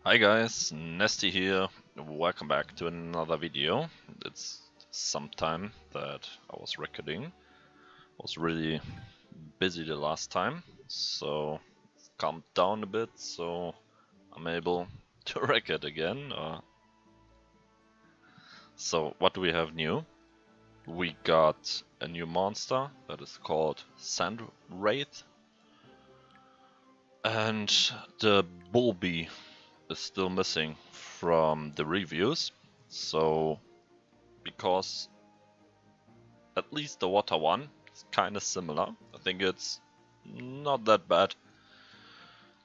Hi guys, Nesty here. Welcome back to another video. It's some time that I was recording. I was really busy the last time, so calmed down a bit, so I'm able to record again. So what do we have new? We got a new monster that is called Wraith, and the Bulbie is still missing from the reviews. So because at least the water one is kind of similar, I think it's not that bad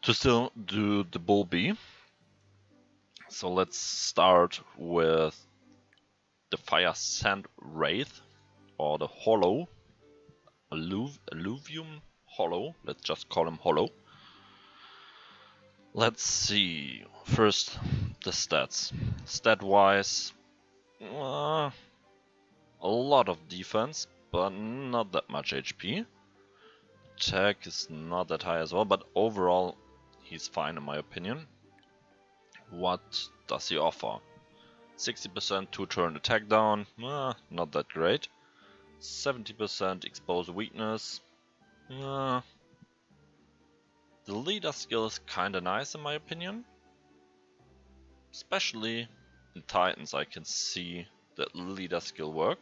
to still do the Bulbie. So let's start with the Fire Sand Wraith, or the Hollow, Alluvium Hollow, let's just call him Hollow. Let's see, first the stats. Stat-wise, a lot of defense, but not that much HP. Attack is not that high as well, but overall he's fine in my opinion. What does he offer? 60% 2-turn attack down, not that great. 70% exposed weakness. The leader skill is kinda nice in my opinion. Especially in Titans I can see that leader skill work.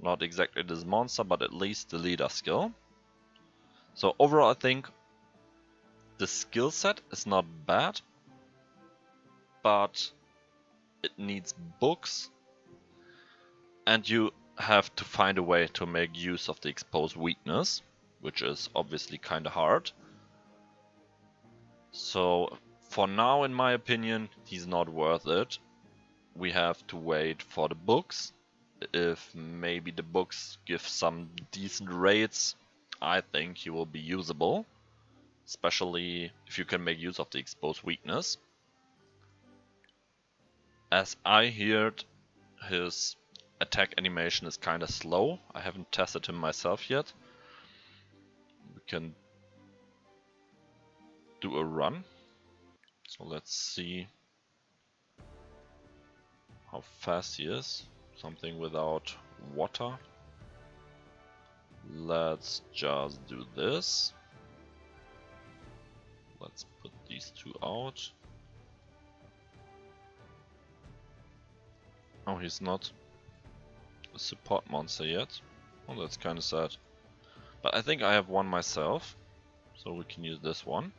Not exactly this monster, but at least the leader skill. So overall I think the skill set is not bad, but it needs books, and you have to find a way to make use of the exposed weakness, which is obviously kinda hard. So for now, in my opinion, he's not worth it. We have to wait for the books. If maybe the books give some decent rates, I think he will be usable, especially if you can make use of the exposed weakness. As I heard, his attack animation is kinda slow. I haven't tested him myself yet. We can do a run. So let's see how fast he is. Something without water. Let's just do this. Let's put these two out. Oh, he's not a support monster yet. Oh, that's kind of sad. But I think I have one myself, so we can use this one.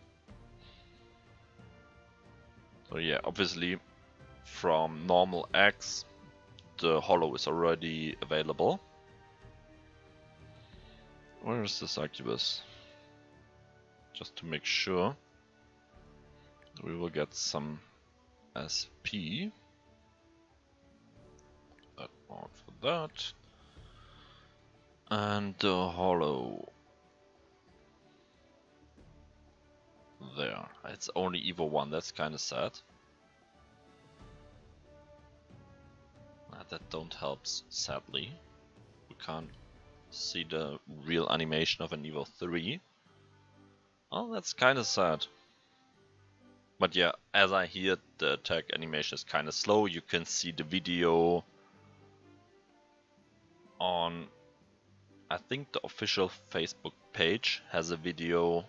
So yeah, obviously from normal X, the Hollow is already available. Where is this Succubus? Just to make sure we will get some SP. That mark for that. And the Hollow. There. It's only Evo 1, that's kinda sad. That don't help, sadly. We can't see the real animation of an Evo 3. Oh, that's kinda sad. But yeah, as I hear, the attack animation is kinda slow. You can see the video on, I think the official Facebook page has a video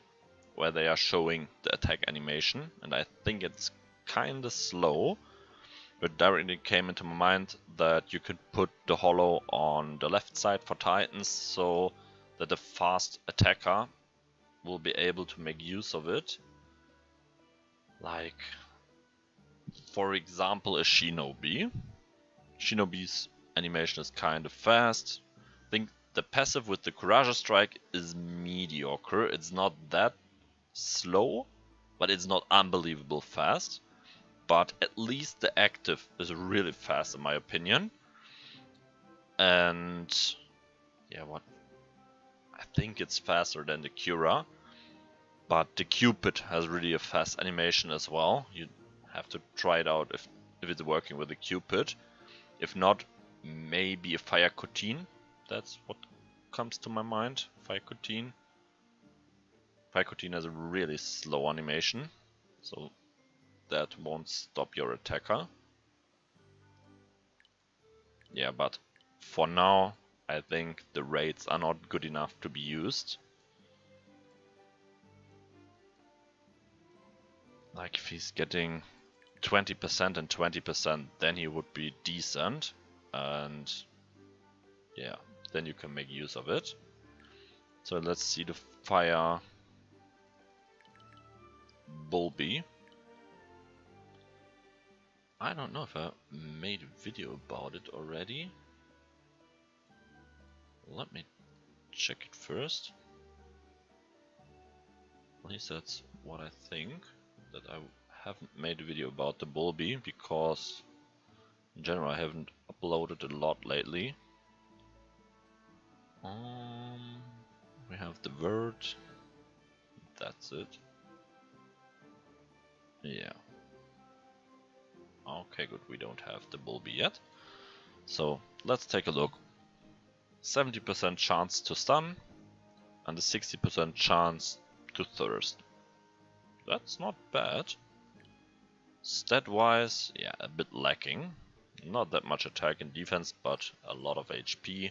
where they are showing the attack animation, and I think it's kinda slow. But directly came into my mind that you could put the Hollow on the left side for Titans, so that the fast attacker will be able to make use of it. Like, for example, a Shinobi. Shinobi's animation is kind of fast. I think the passive with the Courageous Strike is mediocre. It's not that slow, but it's not unbelievable fast. But at least the active is really fast in my opinion. And yeah, what? I think it's faster than the Cura. But the Cupid has really a fast animation as well. You have to try it out if it's working with the Cupid. If not, maybe a Fire Cotine. That's what comes to my mind. Fire Cotine. Fire Cotine has a really slow animation. So that won't stop your attacker. Yeah, but for now, I think the Wraiths are not good enough to be used. Like if he's getting 20% and 20%, then he would be decent. And yeah, then you can make use of it. So let's see the fire Bulbie. I don't know if I made a video about it already. Let me check it first. At least that's what I think. That I haven't made a video about the Bulbie because in general I haven't uploaded a lot lately. We have the word. That's it. Yeah. Okay, good. We don't have the Bulbie yet. So let's take a look. 70% chance to stun and a 60% chance to thirst. That's not bad. Stat wise, yeah, a bit lacking. Not that much attack and defense, but a lot of HP.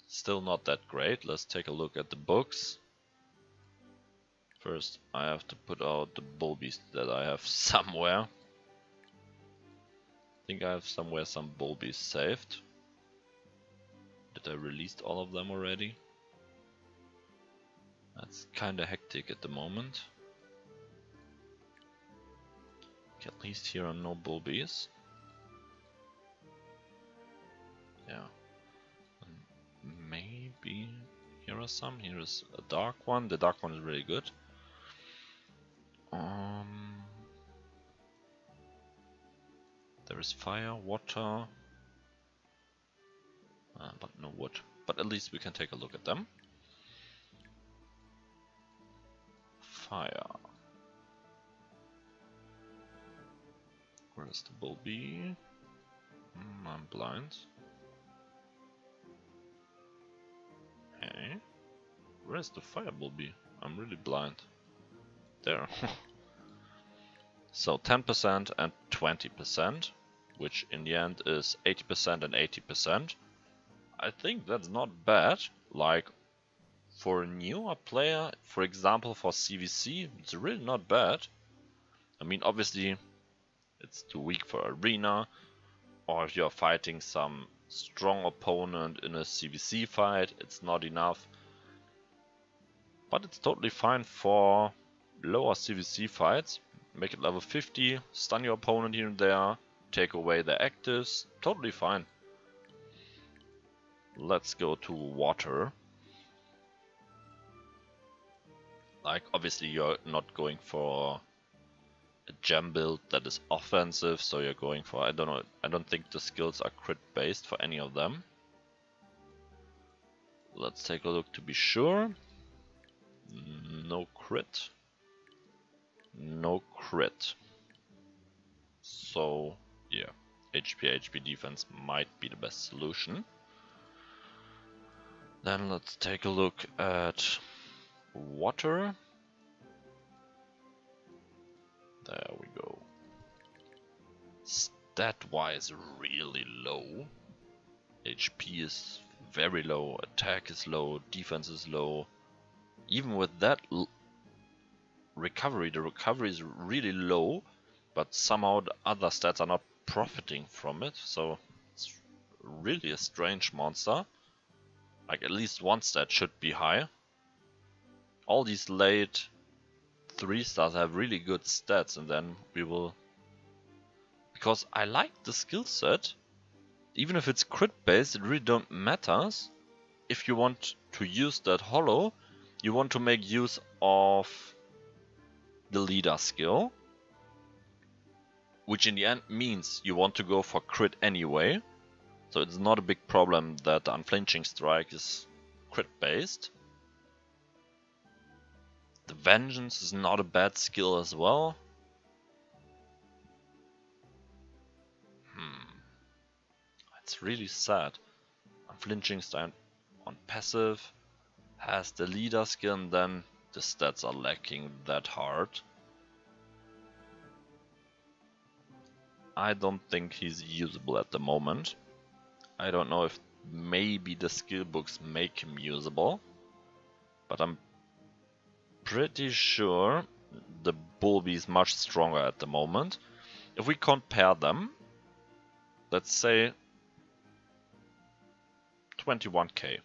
Still not that great. Let's take a look at the books. First, I have to put out the Bulbies that I have somewhere. I think I have somewhere some Bulbies saved. Did I release all of them already? That's kinda hectic at the moment. Okay, at least here are no Bulbies. Yeah. And maybe here are some. Here is a dark one. The dark one is really good. There is fire, water, but no wood. But at least we can take a look at them. Fire. Where's the Bulbie? I'm blind. Hey, where's the fire Bulbie? I'm really blind. There. So 10% and 20%, which in the end is 80% and 80%. I think that's not bad. Like for a newer player, for example for CVC, it's really not bad. I mean, obviously it's too weak for arena, or if you're fighting some strong opponent in a CVC fight, it's not enough. But it's totally fine for lower CVC fights. Make it level 50, stun your opponent here and there, take away their actives, totally fine. Let's go to water. Like obviously you're not going for a gem build that is offensive, so you're going for, I don't know, I don't think the skills are crit based for any of them. Let's take a look to be sure. No crit. No crit. So yeah, HP defense might be the best solution. Then let's take a look at water. There we go. Stat wise really low. HP is very low, attack is low, defense is low. Even with that recovery, the recovery is really low, but somehow the other stats are not profiting from it, so it's really a strange monster. Like at least one stat should be high. All these late 3 stars have really good stats, and then we will... Because I like the skill set, even if it's crit based, it really don't matters. If you want to use that hollow, you want to make use of the leader skill, which in the end means you want to go for crit anyway. So it's not a big problem that the unflinching strike is crit based. The vengeance is not a bad skill as well. It's really sad. Unflinching strike on passive has the leader skill, and then the stats are lacking that hard. I don't think he's usable at the moment. I don't know if maybe the skill books make him usable, but I'm pretty sure the Bulbie is much stronger at the moment. If we compare them, let's say 21k.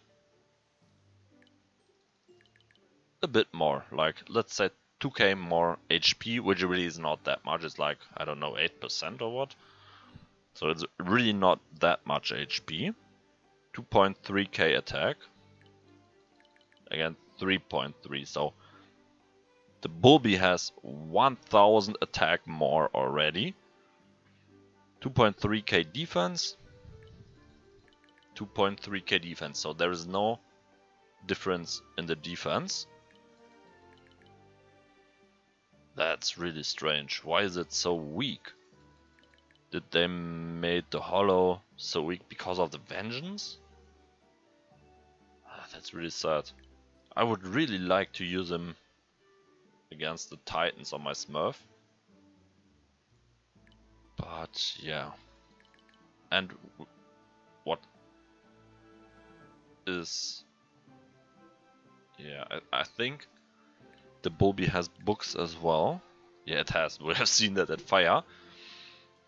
A bit more, like let's say 2k more HP, which really is not that much. It's like, I don't know, 8% or what. So it's really not that much HP. 2.3k attack. Again, 3.3. So the Bulbie has 1000 attack more already. 2.3k defense. 2.3k defense. So there is no difference in the defense. That's really strange. Why is it so weak? Did they make the Hollow so weak because of the Vengeance? That's really sad. I would really like to use him against the Titans on my Smurf. But yeah. And what is... Yeah, I think the Bulbie has books as well. Yeah, it has. We have seen that at Fire.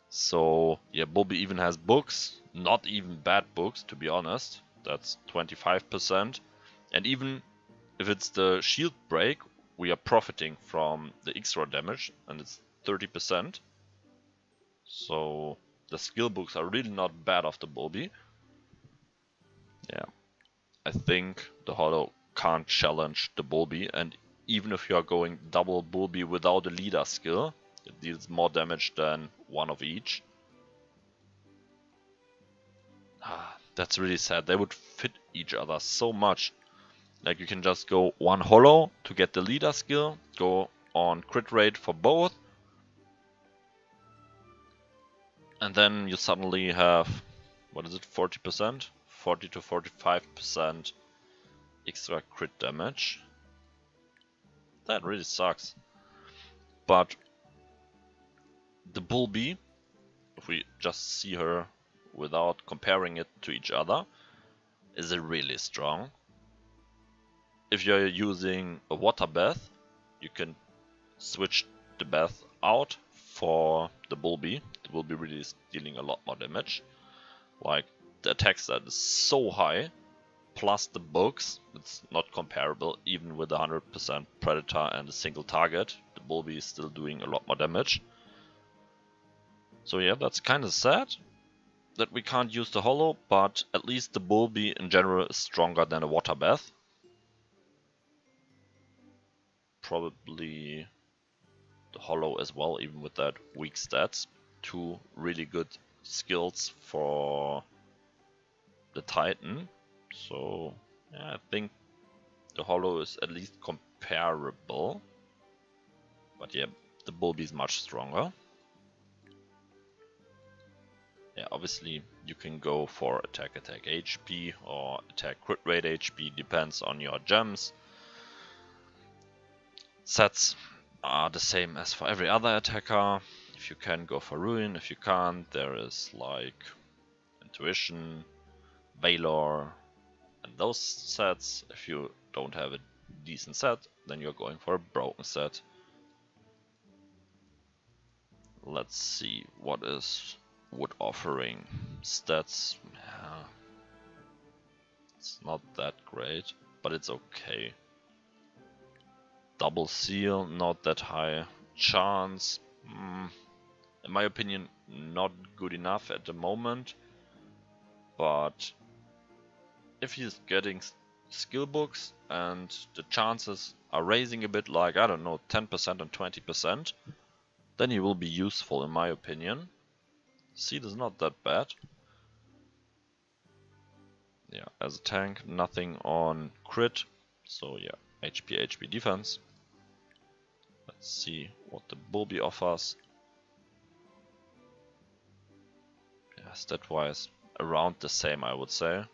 So yeah, Bulbie even has books. Not even bad books, to be honest. That's 25%. And even if it's the shield break, we are profiting from the extra damage, and it's 30%. So the skill books are really not bad of the Bulbie. Yeah, I think the Hollow can't challenge the Bulbie, and even if you are going double Bulbie without a leader skill, it deals more damage than one of each. That's really sad. They would fit each other so much. Like you can just go one Hollow to get the leader skill, go on crit rate for both, and then you suddenly have, what is it, 40%? 40 to 45% extra crit damage. That really sucks. But the Bulbie, if we just see her without comparing it to each other, is really strong. If you're using a water bath, you can switch the bath out for the Bulbie. The Bulbie really is dealing a lot more damage. Like, the attack stat is so high, plus the books, it's not comparable. Even with 100% Predator and a single target, the Bulbie is still doing a lot more damage. So yeah, that's kind of sad that we can't use the Hollow, but at least the Bulbie in general is stronger than a water bath. Probably the Hollow as well, even with that weak stats. Two really good skills for the Titan. So yeah, I think the Hollow is at least comparable. But yeah, the Bulbie is much stronger. Yeah, obviously you can go for attack HP or attack crit rate HP, depends on your gems. Sets are the same as for every other attacker. If you can, go for Ruin. If you can't, there is like Intuition, Valor, and those sets. If you don't have a decent set, then you're going for a broken set. Let's see, what is Wood offering? Stats, yeah, it's not that great, but it's okay. Double Seal, not that high. Chance, in my opinion, not good enough at the moment. But if he's getting skill books and the chances are raising a bit, like, I don't know, 10% and 20%, then he will be useful in my opinion. Seed is not that bad. Yeah, as a tank, nothing on crit. So yeah, HP defense. Let's see what the Bulbie offers. Yeah, stat wise, around the same, I would say.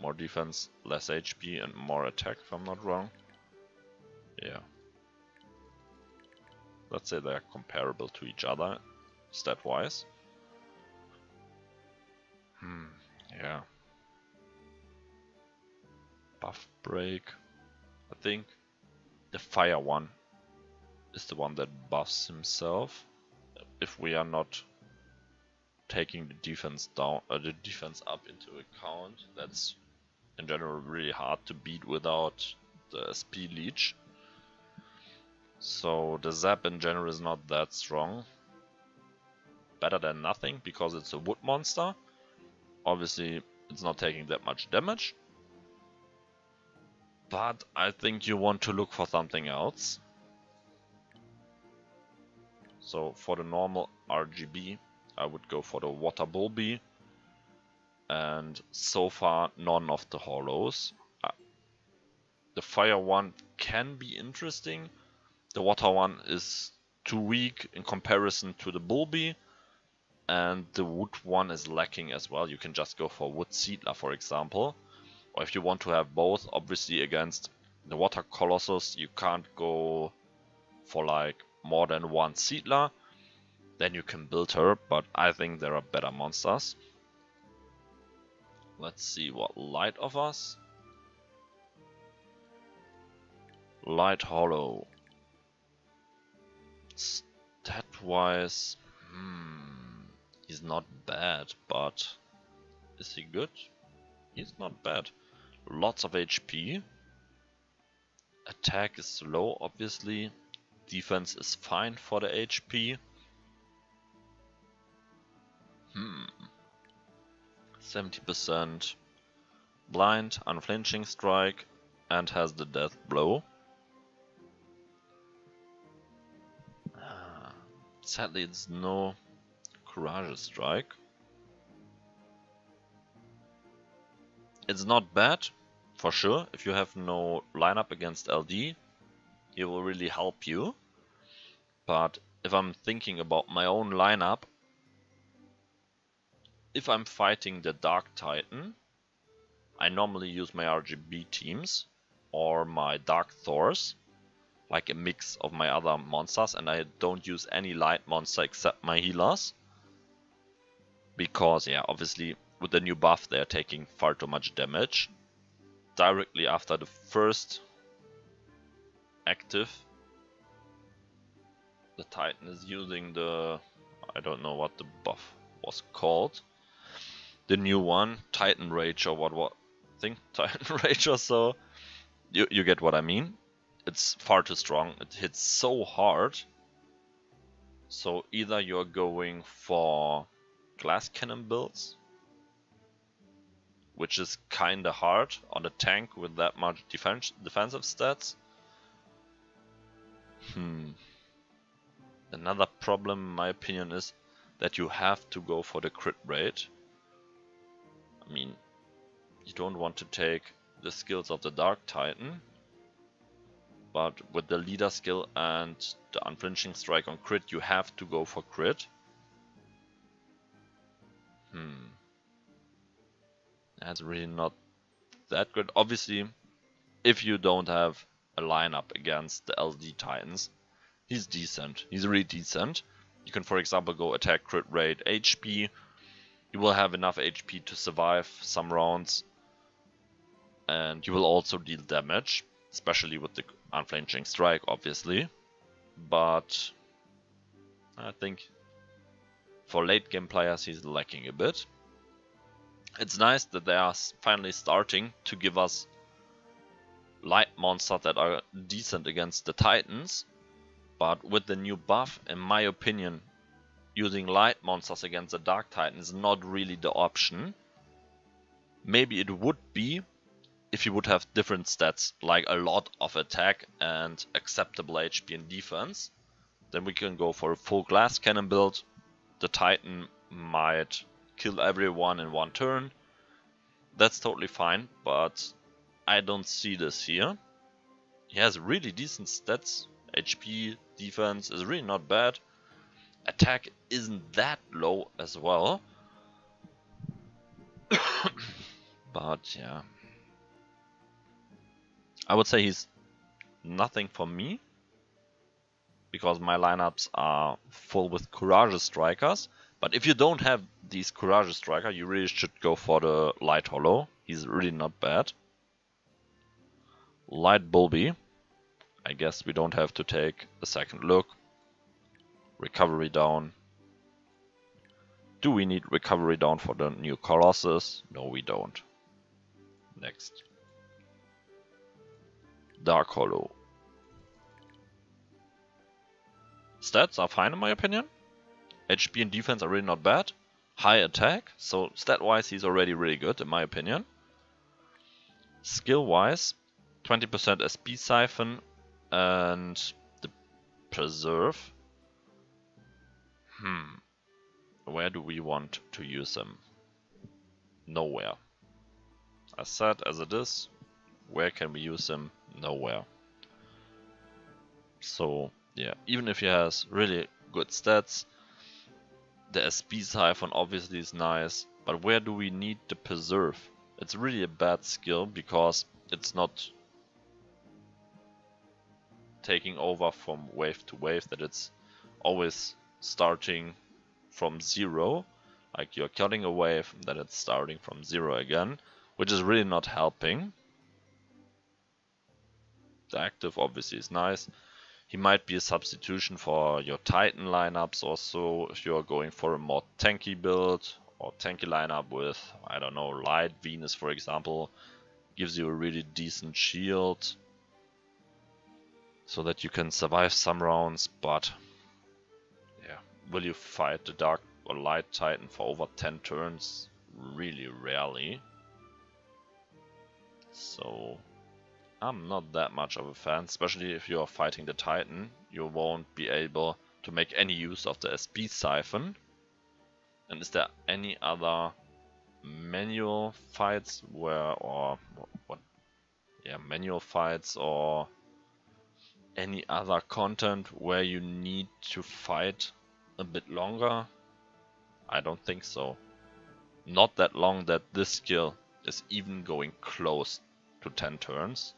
More defense, less HP, and more attack, if I'm not wrong. Yeah. Let's say they're comparable to each other, stat-wise. Yeah. Buff break. I think the fire one is the one that buffs himself. If we are not taking the defense down, the defense up into account, that's in general really hard to beat without the SP leech. So the zap in general is not that strong. Better than nothing because it's a wood monster. Obviously it's not taking that much damage. But I think you want to look for something else. So for the normal RGB, I would go for the water Bulbie. And so far none of the hollows. The fire one can be interesting. The water one is too weak in comparison to the Bulbie. And the wood one is lacking as well. You can just go for wood Seedler, for example. Or if you want to have both, obviously against the water Colossus you can't go for like more than one Seedler. Then you can build her, but I think there are better monsters. Let's see what light offers. Light hollow. Stat wise, he's not bad, but is he good? He's not bad. Lots of HP. Attack is low, obviously. Defense is fine for the HP. 70%. Blind, unflinching strike, and has the death blow. Sadly, it's no courageous strike. It's not bad, for sure. If you have no lineup against LD, it will really help you. But if I'm thinking about my own lineup, if I'm fighting the Dark Titan, I normally use my RGB teams or my Dark Thors, like a mix of my other monsters, and I don't use any light monster except my healers. Because, yeah, obviously with the new buff they are taking far too much damage. Directly after the first active, the Titan is using the, I don't know what the buff was called. The new one, Titan Rage or what I think Titan Rage or so. You get what I mean. It's far too strong, it hits so hard. So either you're going for glass cannon builds, which is kinda hard on a tank with that much defensive stats. Another problem in my opinion is that you have to go for the crit rate. I mean, you don't want to take the skills of the Dark Titan, but with the leader skill and the unflinching strike on crit, you have to go for crit. That's really not that good. Obviously, if you don't have a lineup against the LD Titans, he's decent. He's really decent. You can, for example, go attack, crit rate, HP. You will have enough HP to survive some rounds. And you will also deal damage, especially with the unflinching strike, obviously. But I think for late game players he's lacking a bit. It's nice that they are finally starting to give us light monsters that are decent against the Titans. But with the new buff, in my opinion, using light monsters against the Dark Titan is not really the option. Maybe it would be if you would have different stats, like a lot of attack and acceptable HP and defense. Then we can go for a full glass cannon build. The Titan might kill everyone in one turn. That's totally fine, but I don't see this here. He has really decent stats. HP, defense is really not bad. Attack isn't that low as well. But yeah, I would say he's nothing for me, because my lineups are full with Courageous Strikers. But if you don't have these Courageous Striker, you really should go for the Light Hollow. He's really not bad. Light Bulbie. I guess we don't have to take a second look. Recovery down. Do we need recovery down for the new Colossus? No, we don't. Next. Dark Hollow. Stats are fine in my opinion. HP and defense are really not bad. High attack, so stat-wise he's already really good in my opinion. Skill-wise, 20% SP Siphon and the Preserve. Where do we want to use him? Nowhere. As sad as it is, where can we use him? Nowhere. So yeah, even if he has really good stats, the SP Siphon obviously is nice, but where do we need the Preserve? It's really a bad skill because it's not taking over from wave to wave, that it's always starting from 0, like you're cutting a wave, then it's starting from 0 again, which is really not helping. The active obviously is nice. He might be a substitution for your Titan lineups also, if you're going for a more tanky build, or tanky lineup with, I don't know, Light Venus for example, gives you a really decent shield, so that you can survive some rounds, but yeah, will you fight the Dark or Light Titan for over 10 turns? Really rarely. So I'm not that much of a fan, especially if you're fighting the Titan. You won't be able to make any use of the SP Siphon. And is there any other manual fights where, or what? Yeah, manual fights or any other content where you need to fight a bit longer? I don't think so. Not that long that this skill is even going close to 10 turns.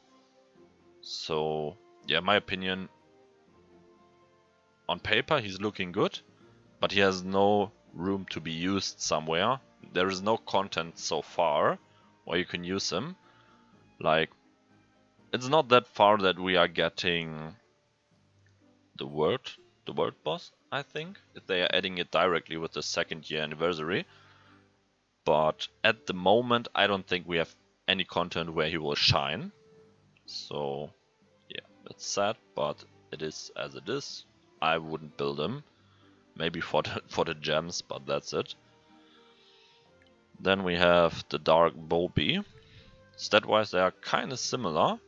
So yeah, in my opinion, on paper he's looking good, but he has no room to be used somewhere. There is no content so far where you can use him. Like, it's not that far that we are getting the world boss, I think, if they are adding it directly with the 2nd year anniversary. But at the moment I don't think we have any content where he will shine. So yeah, it's sad, but it is as it is. I wouldn't build him. Maybe for the gems, but that's it. Then we have the Dark Bulbie. Stat-wise they are kinda similar.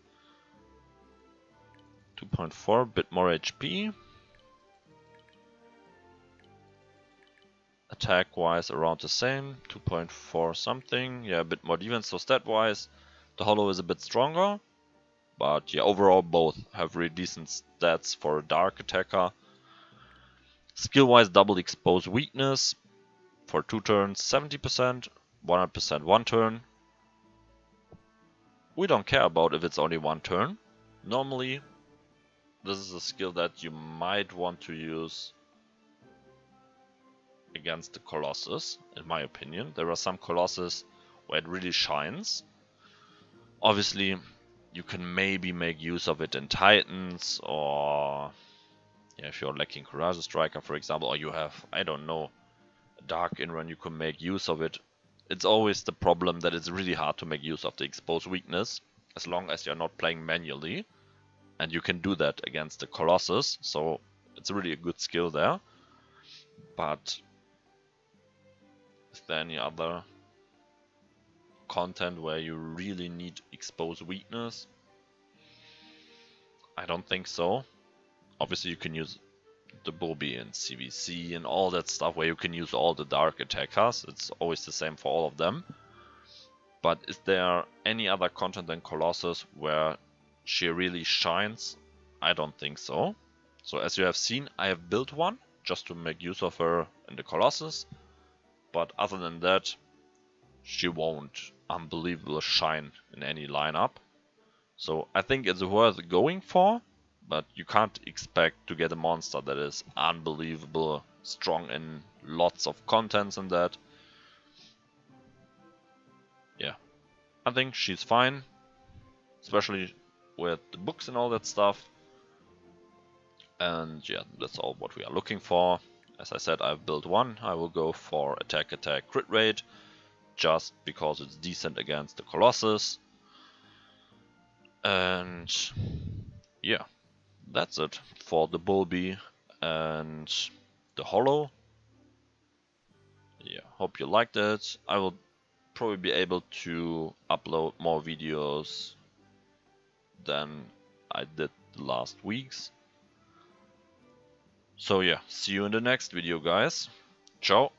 2.4, bit more HP. Attack-wise around the same, 2.4 something. Yeah, a bit more defense, so stat-wise the Hollow is a bit stronger. But yeah, overall both have really decent stats for a Dark attacker. Skill-wise, double expose weakness for 2 turns, 70%, 100% 1 turn. We don't care about if it's only 1 turn. Normally, this is a skill that you might want to use against the Colossus, in my opinion. There are some Colossus where it really shines. Obviously, you can maybe make use of it in Titans, or yeah, if you're lacking Courageous Striker for example, or you have, I don't know, a Dark Inrun, you can make use of it. It's always the problem that it's really hard to make use of the exposed weakness, as long as you're not playing manually. And you can do that against the Colossus, so it's really a good skill there. But is there any other content where you really need exposed weakness? I don't think so. Obviously you can use the Bulbie and CVC and all that stuff where you can use all the Dark attackers. It's always the same for all of them. But is there any other content than Colossus where she really shines? I don't think so. So as you have seen, I have built one just to make use of her in the Colossus. But other than that, she won't unbelievably shine in any lineup. So I think it's worth going for, but you can't expect to get a monster that is unbelievable strong in lots of contents and that. Yeah, I think she's fine, especially with the books and all that stuff. And yeah, that's all what we are looking for. As I said, I've built one. I will go for attack crit rate, just because it's decent against the Colossus. And yeah, that's it for the Bulbie and the Hollow. Yeah, hope you liked it. I will probably be able to upload more videos than I did the last weeks. So yeah, see you in the next video, guys. Ciao.